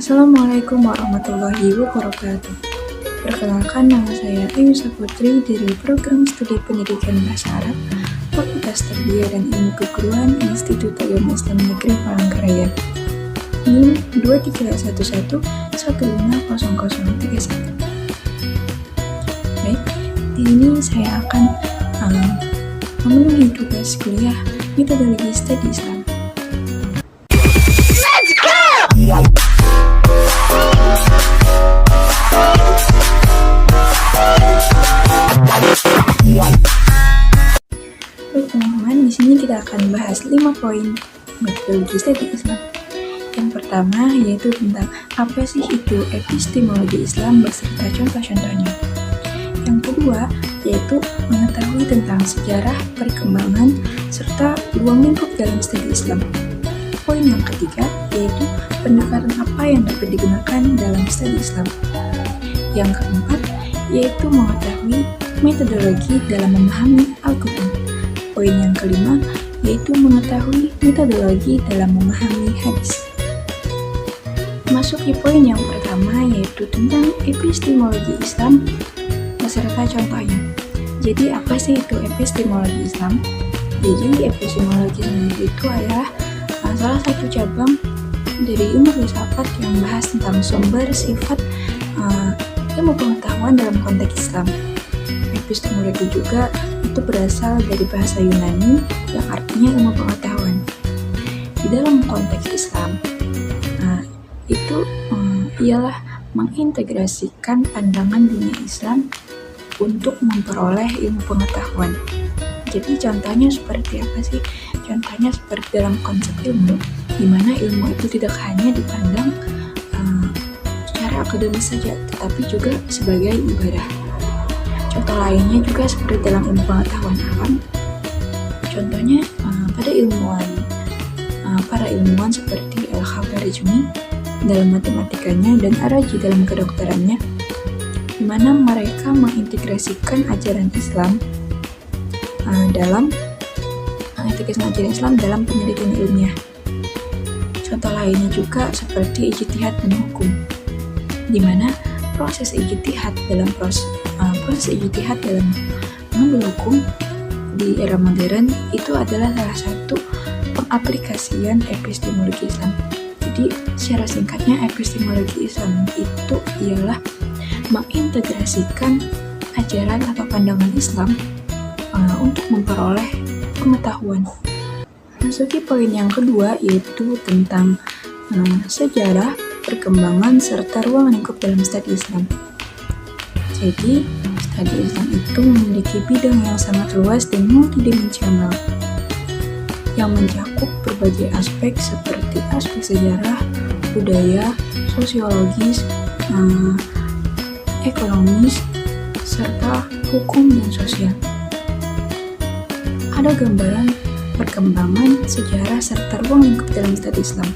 Assalamualaikum warahmatullahi wabarakatuh. Perkenalkan, nama saya Ayusa Putri dari Program Studi Pendidikan Bahasa Arab, Fakultas Tarbiyah dan Ilmu Keguruan Institut Agama Islam Negeri Palangkaraya. NIM 2311150031. Baik, di ini saya akan memenuhi tugas kuliah Metodologi Studi Islam. Baik teman-teman, di sini kita akan bahas 5 poin metodologi studi Islam. Yang pertama yaitu tentang apa sih itu epistemologi Islam beserta contoh-contohnya. Yang kedua yaitu mengetahui tentang sejarah, perkembangan, serta ruang lingkup dalam studi Islam. Poin yang ketiga yaitu pendekatan apa yang dapat digunakan dalam studi Islam. Yang keempat yaitu mengetahui metodologi dalam memahami Al-Quran. Poin yang kelima yaitu mengetahui metodologi dalam memahami hadis. Masuki poin yang pertama yaitu tentang epistemologi Islam beserta contohnya. Jadi apa sih itu epistemologi Islam? Jadi epistemologi sendiri itu adalah salah satu cabang dari ilmu filsafat yang membahas tentang sumber, sifat, ilmu pengetahuan dalam konteks Islam. Epistemologi juga itu berasal dari bahasa Yunani yang artinya ilmu pengetahuan. Di dalam konteks Islam, itu ialah mengintegrasikan pandangan dunia Islam untuk memperoleh ilmu pengetahuan. Jadi contohnya seperti apa sih? Contohnya seperti dalam konsep ilmu, di mana ilmu itu tidak hanya dipandang secara akademis saja, tetapi juga sebagai ibadah. Contoh lainnya juga seperti dalam ilmu pengetahuan alam. Contohnya para ilmuwan seperti Al-Khawarizmi dalam matematikanya dan Ar-Razi dalam kedokterannya, di mana mereka mengintegrasikan ajaran Islam dalam penelitian ilmiah. Contoh lainnya juga seperti ijtihad dan hukum, di mana proses ijtihad dalam mengambil hukum di era modern itu adalah salah satu pengaplikasian epistemologi Islam. Jadi secara singkatnya epistemologi Islam itu ialah mengintegrasikan ajaran atau pandangan Islam untuk memperoleh pengetahuan. Masuki poin yang kedua yaitu tentang sejarah, perkembangan, serta ruang lingkup dalam studi Islam. Jadi, studi Islam itu memiliki bidang yang sangat luas dan multidimensional yang mencakup berbagai aspek seperti aspek sejarah, budaya, sosiologis, ekonomis, serta hukum dan sosial. Ada gambaran perkembangan, sejarah, serta ruang lingkup dalam studi Islam.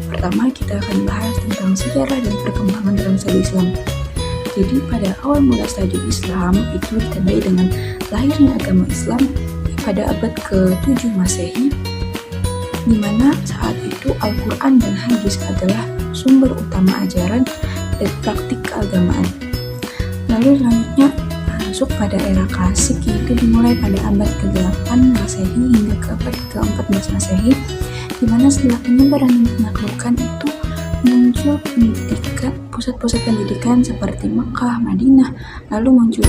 Pertama, kita akan bahas tentang sejarah dan perkembangan dalam studi Islam. Jadi, pada awal mula studi Islam itu ditandai dengan lahirnya agama Islam pada abad ke-7 Masehi, di mana saat itu Al-Quran dan hadis adalah sumber utama ajaran dan praktik keagamaan. Lalu selanjutnya masuk pada era klasik, yaitu dimulai pada abad ke-8 Masehi hingga ke abad ke-14 Masehi, di mana setelah penyebaran dan penaklukan itu muncul pusat-pusat pendidikan seperti Mekah, Madinah, lalu muncul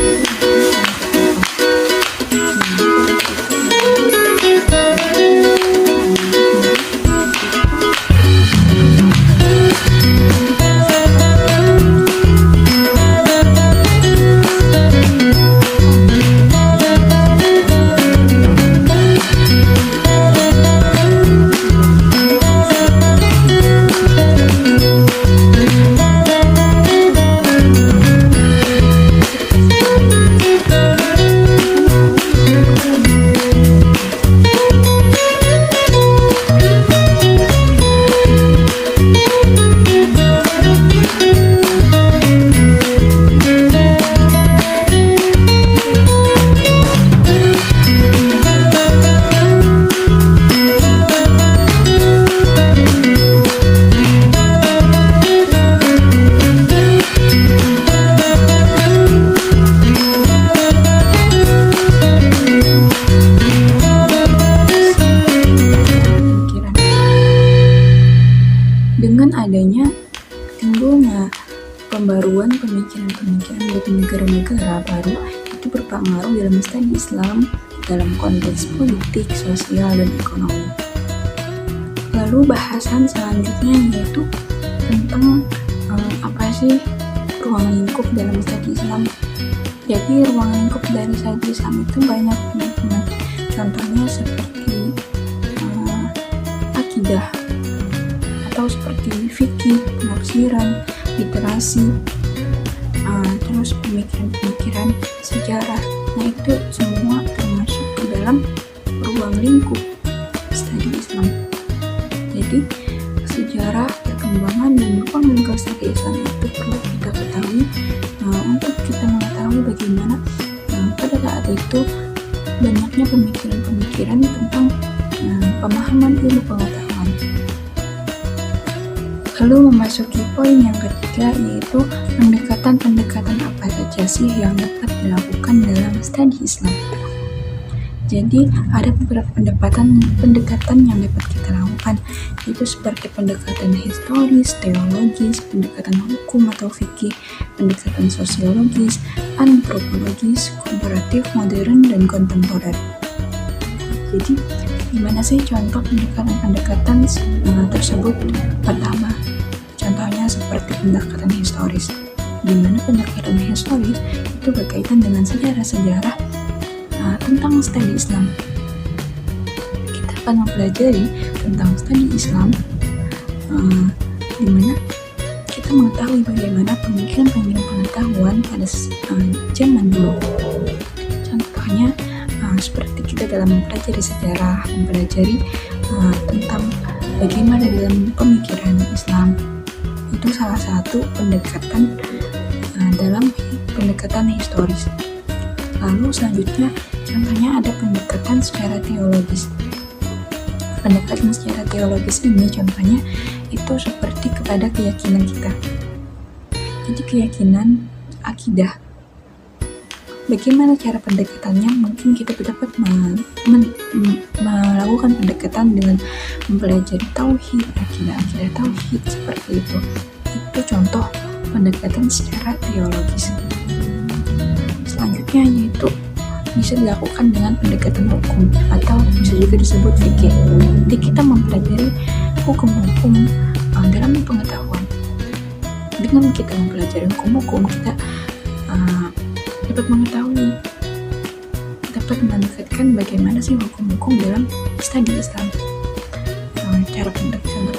baru itu berpengaruh dalam studi Islam dalam konteks politik, sosial, dan ekonomi. Lalu bahasan selanjutnya yaitu tentang apa sih ruang lingkup dalam studi Islam. Jadi ruang lingkup dari studi Islam itu banyak teman-teman. Contohnya seperti akidah, atau seperti fikih, penafsiran, literasi, terus pemikiran-pemikiran sejarah. Nah itu semua termasuk ke dalam ruang lingkup studi Islam. Jadi sejarah, perkembangan, dan ruang lingkup studi Islam itu perlu kita ketahui untuk kita mengetahui bagaimana pada saat itu banyaknya pemikiran-pemikiran tentang pemahaman ilmu pengetahuan. Lalu memasuki poin yang ketiga yaitu pendekatan-pendekatan apa saja sih yang dapat dilakukan dalam studi Islam. Jadi ada beberapa pendekatan yang dapat kita lakukan, yaitu seperti pendekatan historis, teologis, pendekatan hukum atau fikih, pendekatan sosiologis, antropologis, komparatif, modern, dan kontemporer. Jadi gimana sih contoh pendekatan-pendekatan tersebut? Pertama, contohnya seperti pendekatan historis, di mana pendekatan historis itu berkaitan dengan sejarah-sejarah tentang studi Islam. Kita akan mempelajari tentang studi Islam di mana kita mengetahui bagaimana pemikiran-pemikiran pengetahuan pada zaman dulu. Contohnya seperti kita dalam mempelajari sejarah, mempelajari tentang bagaimana dalam pemikiran Islam. Itu salah satu pendekatan dalam pendekatan historis. Lalu selanjutnya contohnya ada pendekatan secara teologis. Pendekatan secara teologis ini contohnya itu seperti kepada keyakinan kita. Jadi keyakinan, akidah. Bagaimana cara pendekatannya? Mungkin kita dapat melakukan pendekatan dengan mempelajari tauhid, akidah tauhid seperti itu. Itu contoh pendekatan secara teologis. Selanjutnya yaitu bisa dilakukan dengan pendekatan hukum atau bisa juga disebut fikih. Jadi kita mempelajari hukum-hukum dalam pengetahuan. Dengan kita mempelajari hukum-hukum, kita dapat mengetahui, dapat mendefatkan bagaimana sih hukum-hukum dalam studi Islam. Cara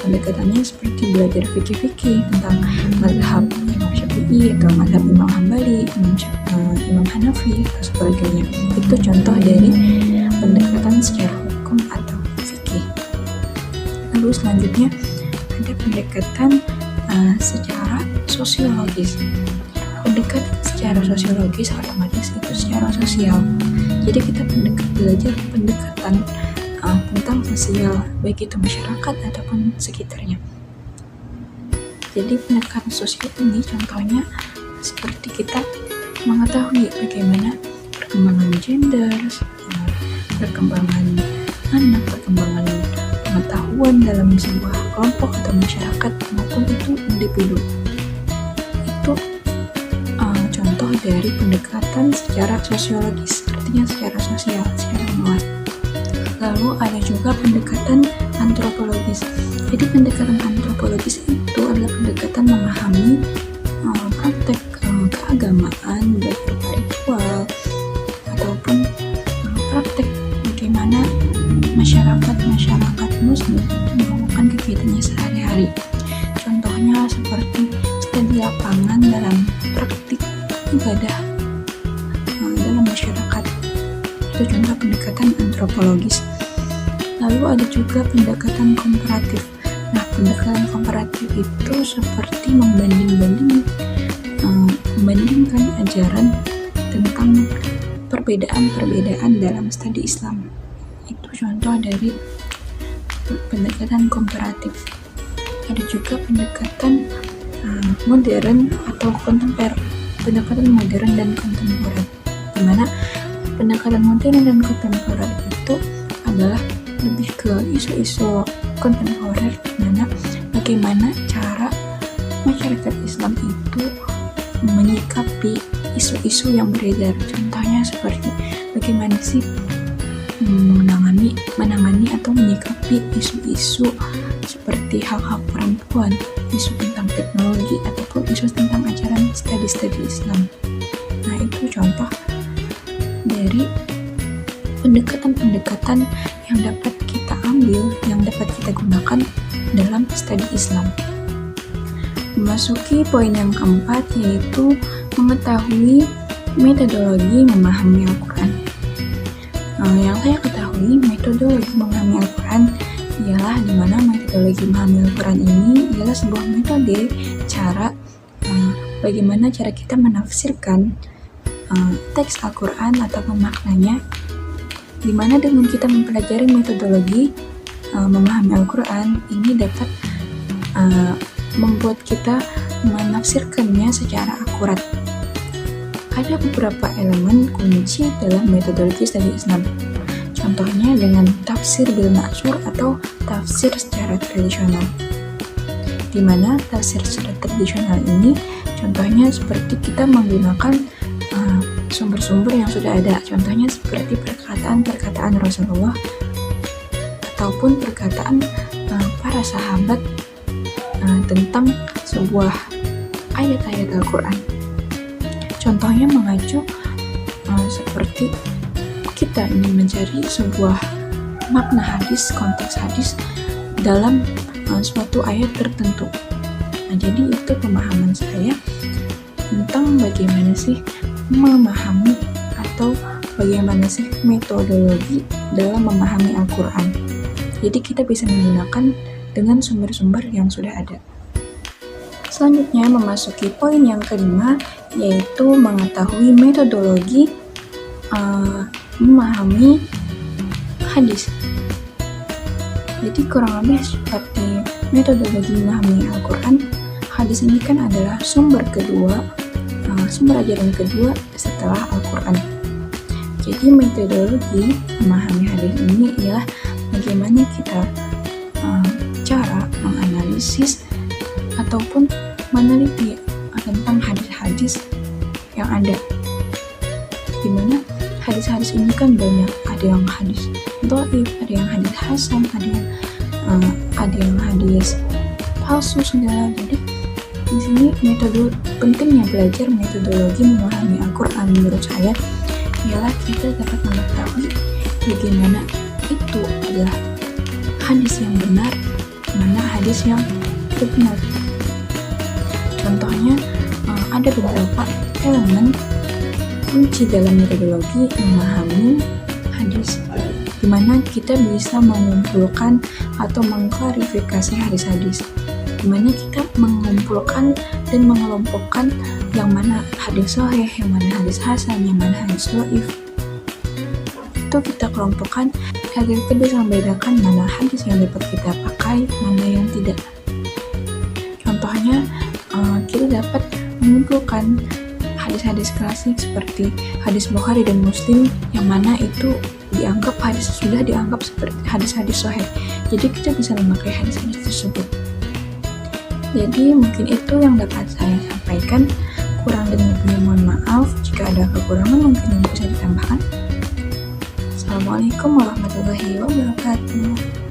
pendekatannya seperti belajar fikih-fikih tentang mazhab Imam Syafi'i atau mazhab Imam Hambali, Imam Hanafi atau sebagainya. Itu contoh dari pendekatan secara hukum atau fikih. Lalu selanjutnya ada pendekatan secara sosiologis. Pendekatan secara sosiologis otomatis itu secara sosial. Jadi kita belajar pendekatan tentang sosial, baik itu masyarakat ataupun sekitarnya. Jadi pendekatan sosial ini contohnya seperti kita mengetahui bagaimana perkembangan gender, perkembangan anak, perkembangan pengetahuan dalam sebuah kelompok atau masyarakat maupun itu individu. Itu contoh dari pendekatan secara sosiologis, artinya secara sosial, secara luas. Lalu ada juga pendekatan antropologis. Jadi pendekatan antropologis itu adalah pendekatan memahami praktek keagamaan, baik berupa ritual ataupun praktek bagaimana masyarakat muslim melakukan kegiatannya sehari-hari. Contohnya seperti studi lapangan dalam praktik ibadah dalam masyarakat. Itu contoh pendekatan antropologis. Lalu ada juga pendekatan komparatif. Nah, pendekatan komparatif itu seperti membandingkan ajaran tentang perbedaan-perbedaan dalam studi Islam. Itu contoh dari pendekatan komparatif. Ada juga pendekatan modern atau kontemporer. Pendekatan modern dan kontemporer, di mana pendekatan modern dan kontemporer itu adalah lebih ke isu-isu kontemporer, di mana bagaimana cara masyarakat Islam itu menyikapi isu-isu yang beredar. Contohnya seperti bagaimana sih menangani atau menyikapi isu-isu seperti hak-hak perempuan, isu tentang teknologi, ataupun isu tentang ajaran studi-studi Islam. Nah, itu contoh dari pendekatan-pendekatan yang dapat kita ambil, yang dapat kita gunakan dalam studi Islam. Memasuki poin yang keempat, yaitu mengetahui metodologi memahami Al-Quran. Yang saya ketahui, metodologi memahami Al-Quran ialah di mana metodologi memahami Al-Quran ini ialah sebuah metode cara bagaimana cara kita menafsirkan teks Al-Quran atau memaknanya, di mana dengan kita mempelajari metodologi memahami Al-Quran ini dapat membuat kita menafsirkannya secara akurat. Ada beberapa elemen kunci dalam metodologi studi Islam. Contohnya dengan tafsir bil ma'sur atau tafsir secara tradisional. Di mana tafsir secara tradisional ini contohnya seperti kita menggunakan sumber-sumber yang sudah ada. Contohnya seperti perkataan-perkataan Rasulullah ataupun perkataan para sahabat tentang sebuah ayat-ayat Al-Quran. Contohnya mengacu seperti kita ingin mencari sebuah makna hadis, konteks hadis dalam suatu ayat tertentu. Nah, jadi itu pemahaman saya tentang bagaimana sih memahami atau bagaimana sih metodologi dalam memahami Al-Quran. Jadi kita bisa menggunakan dengan sumber-sumber yang sudah ada. Selanjutnya memasuki poin yang kelima, yaitu mengetahui metodologi memahami hadis. Jadi kurang lebih seperti metodologi memahami Al-Quran, hadis ini kan adalah sumber ajaran kedua setelah Al-Quran. Jadi metodologi memahami hadis ini ialah bagaimana kita cara menganalisis ataupun meneliti tentang hadis-hadis yang ada, dimana hadis-hadis ini kan banyak, ada yang hadis dhaif, ada yang hadis hasan, ada yang hadis palsu segala. Jadi di sini pentingnya belajar metodologi memahami Al-Quran menurut saya ialah kita dapat mengetahui bagaimana itu adalah hadis yang benar, mana hadis yang benar. Contohnya ada beberapa elemen kunci dalam metodologi memahami hadis, di mana kita bisa mengumpulkan atau mengklarifikasi hadis-hadis, di mana kita mengumpulkan dan mengelompokkan yang mana hadis sahih, yang mana hadis hasan, yang mana hadis dhaif. Itu kita kelompokkan agar kita bisa membedakan mana hadis yang dapat kita pakai, mana yang tidak. Contohnya kita dapat mengumpulkan hadis-hadis klasik seperti hadis Bukhari dan Muslim, yang mana itu sudah dianggap seperti hadis-hadis sahih. Jadi kita bisa memakai hadis-hadis tersebut. Jadi mungkin itu yang dapat saya sampaikan. Kurang dan lebihnya mohon maaf. Jika ada kekurangan mungkin yang bisa ditambahkan. Assalamualaikum warahmatullahi wabarakatuh.